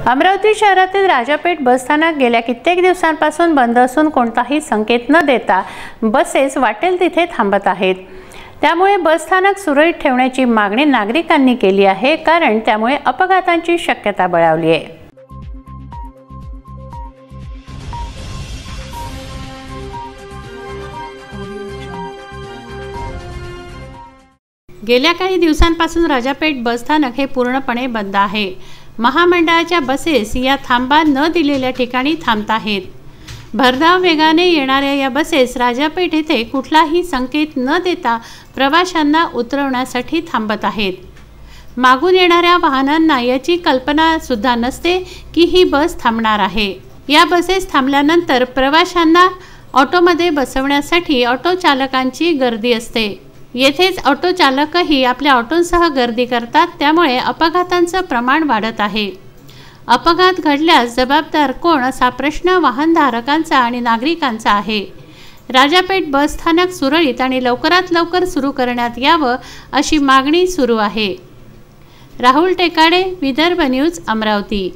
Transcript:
अमरावती शहरातील राजापेठ बसस्थानक गेल्या कित्येक दिवसांपासून बंद असून कोणताही संकेत न देता बसेस वाटेल तिथे थांबत आहेत। त्यामुळे बसस्थानक सुरळीत ठेवण्याची मागणी नागरिकांनी केली आहे, कारण त्यामुळे अपघातांची शक्यता बळावली आहे। गेल्या काही दिवसांपासून राजापेठ बसस्थानक हे पूर्णपणे बंद आहे। महामंडळाच्या बसेस या थांबा न दिलेल्या ठिकाणी थांबत आहेत। भरधाव वेगाने येणाऱ्या या बसेस राजापेठ येथे कुठलाही संकेत न देता प्रवाशांना उतरवण्यासाठी थांबत आहेत। मागून येणाऱ्या वाहनांना याची कल्पना सुद्धा नसते की ही बस थांबणार आहे। या बसेस थांबल्यानंतर प्रवाशांना ऑटोमध्ये बसवण्यासाठी ऑटो चालकांची गर्दी असते। येथेच ऑटो चालकही आपल्या ऑटोंसह गर्दी करतात, त्यामुळे अपघातांचं प्रमाण वाढत आहे। अपघात घडल्यास जबाबदार कोण असा प्रश्न वाहनधारकांचा आणि नागरिकांचा आहे। राजापेठ बसस्थानक सुरळीत आणि लवकरात लवकर सुरू करण्यात यावं अशी मागणी सुरू आहे। राहुल टेकाडे, विदर्भ न्यूज, अमरावती।